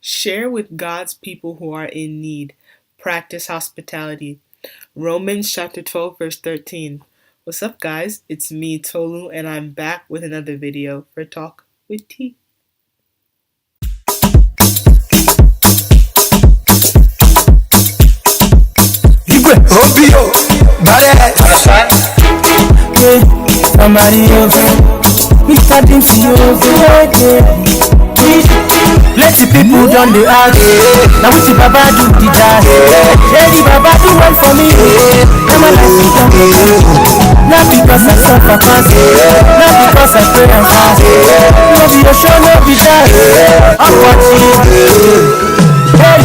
Share with God's people who are in need. Practice hospitality. Romans chapter 12, verse 13. What's up, guys? It's me, Tolu, and I'm back with another video for Talk with T. Igwe, Obio, Badass. Yeah, somebody over, Mr. Dempsey over there. Plenty people done the ask. Now we see Baba do the dash. Yeah, the Baba do one for me. Now my life is done. Not because I suffer fast, not because I pray and fast. No be a show, no be that. I'm watching. Hey,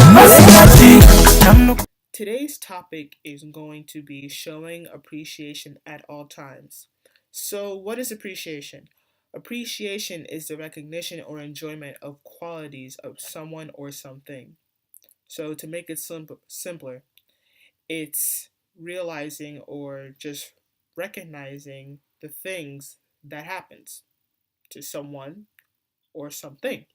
I'm no. Today's topic is going to be showing appreciation at all times. So, what is appreciation? Appreciation is the recognition or enjoyment of qualities of someone or something. So, to make it simpler, it's realizing or just recognizing the things that happens to someone or something.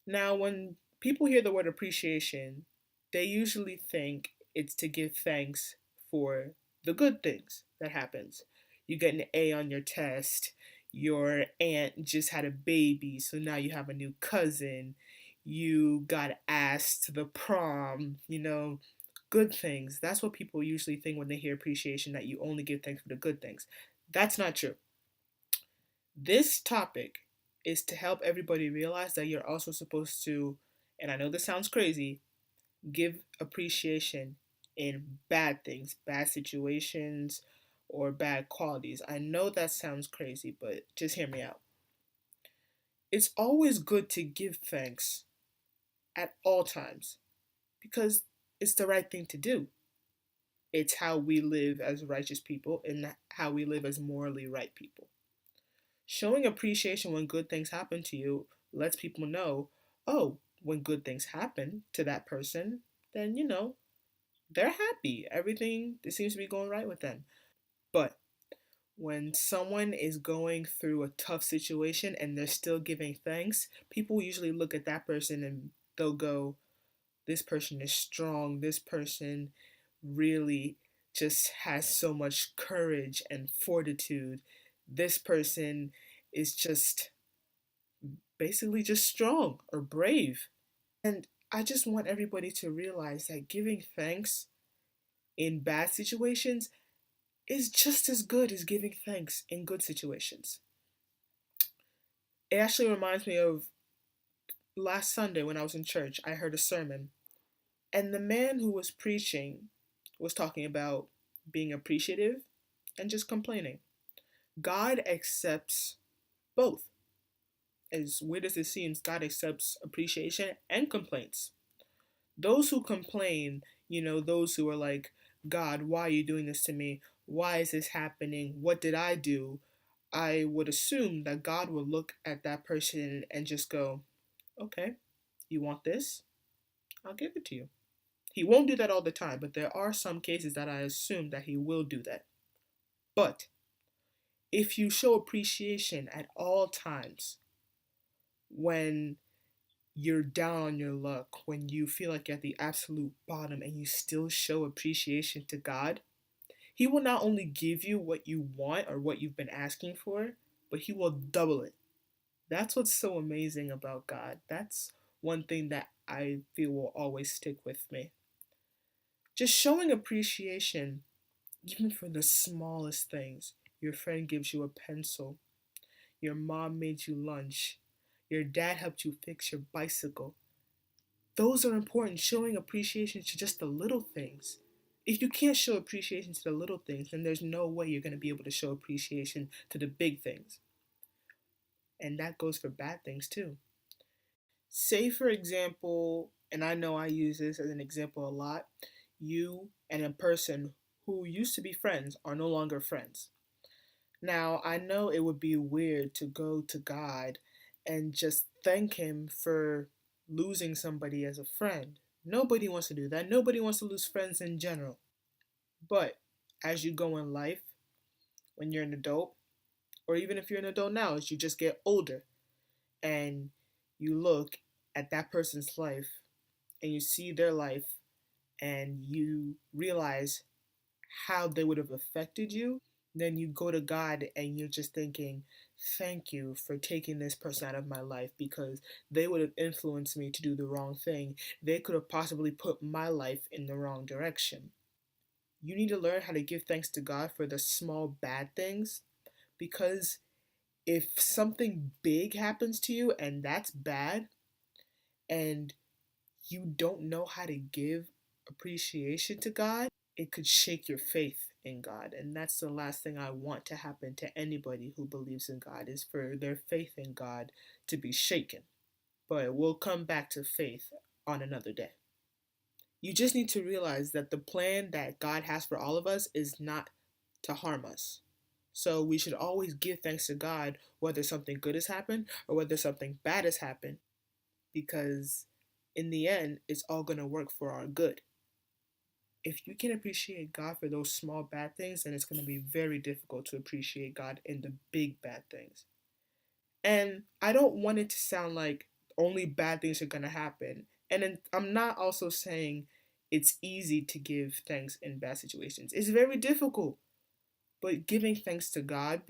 Now, when people hear the word appreciation, they usually think it's to give thanks for the good things that happens. You get an A on your test, your aunt just had a baby, so now you have a new cousin, you got asked to the prom, good things. That's what people usually think when they hear appreciation, that you only give thanks for the good things. That's not true. This topic is to help everybody realize that you're also supposed to, and I know this sounds crazy, give appreciation in bad things, bad situations, or bad qualities. I know that sounds crazy, but just hear me out. It's always good to give thanks at all times because it's the right thing to do. It's how we live as righteous people and how we live as morally right people. Showing appreciation when good things happen to you lets people know, oh, when good things happen to that person, then they're happy. Everything seems to be going right with them. But when someone is going through a tough situation and they're still giving thanks, people usually look at that person and they'll go, this person is strong. This person really just has so much courage and fortitude. This person is just basically just strong or brave. And I just want everybody to realize that giving thanks in bad situations is just as good as giving thanks in good situations. It actually reminds me of last Sunday when I was in church. I heard a sermon, and the man who was preaching was talking about being appreciative and just complaining. God accepts both. As weird as it seems, God accepts appreciation and complaints. Those who complain, those who are like, God, why are you doing this to me? Why is this happening? What did I do? I would assume that God would look at that person and just go, okay, you want this? I'll give it to you. He won't do that all the time, but there are some cases that I assume that he will do that. But if you show appreciation at all times, when you're down on your luck, when you feel like you're at the absolute bottom and you still show appreciation to God, He will not only give you what you want or what you've been asking for, but He will double it. That's what's so amazing about God. That's one thing that I feel will always stick with me. Just showing appreciation, even for the smallest things. Your friend gives you a pencil, your mom made you lunch, your dad helped you fix your bicycle. Those are important, showing appreciation to just the little things. If you can't show appreciation to the little things, then there's no way you're going to be able to show appreciation to the big things. And that goes for bad things too. Say, for example, and I know I use this as an example a lot, you and a person who used to be friends are no longer friends. Now, I know it would be weird to go to God and just thank Him for losing somebody as a friend. Nobody wants to do that. Nobody wants to lose friends in general. But as you go in life, when you're an adult, or even if you're an adult now, as you just get older and you look at that person's life and you see their life and you realize how they would have affected you, then you go to God and you're just thinking, thank you for taking this person out of my life because they would have influenced me to do the wrong thing. They could have possibly put my life in the wrong direction. You need to learn how to give thanks to God for the small bad things, because if something big happens to you and that's bad and you don't know how to give appreciation to God, it could shake your faith in God. And that's the last thing I want to happen to anybody who believes in God, is for their faith in God to be shaken. But we'll come back to faith on another day. You just need to realize that the plan that God has for all of us is not to harm us. So we should always give thanks to God whether something good has happened or whether something bad has happened, because in the end, it's all going to work for our good. If you can appreciate God for those small bad things, then it's going to be very difficult to appreciate God in the big bad things. And I don't want it to sound like only bad things are going to happen. And then I'm not also saying it's easy to give thanks in bad situations. It's very difficult. But giving thanks to God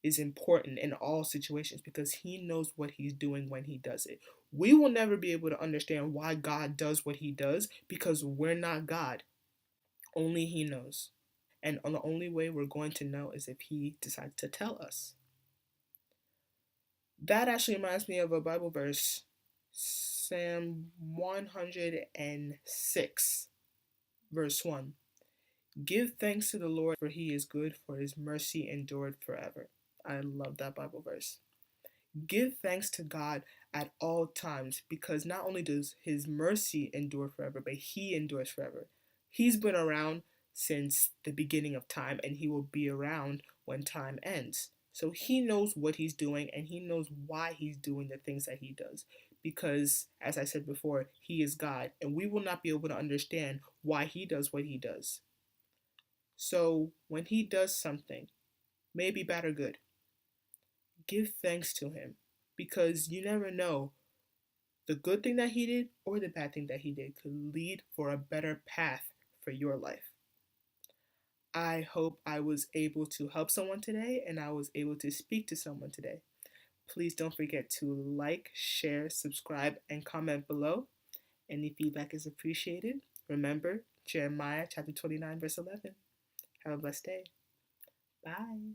is important in all situations because He knows what He's doing when He does it. We will never be able to understand why God does what He does because we're not God. Only He knows. And the only way we're going to know is if He decides to tell us. That actually reminds me of a Bible verse, Psalm 106, verse 1. Give thanks to the Lord, for He is good, for His mercy endured forever. I love that Bible verse. Give thanks to God at all times, because not only does His mercy endure forever, but He endures forever. He's been around since the beginning of time, and He will be around when time ends. So He knows what He's doing, and He knows why He's doing the things that He does. Because, as I said before, He is God, and we will not be able to understand why He does what He does. So when He does something, maybe bad or good, give thanks to Him, because you never know, the good thing that He did or the bad thing that He did could lead for a better path for your life. I hope I was able to help someone today and I was able to speak to someone today. Please don't forget to like, share, subscribe, and comment below. Any feedback is appreciated. Remember, Jeremiah chapter 29, verse 11. Have a blessed day. Bye.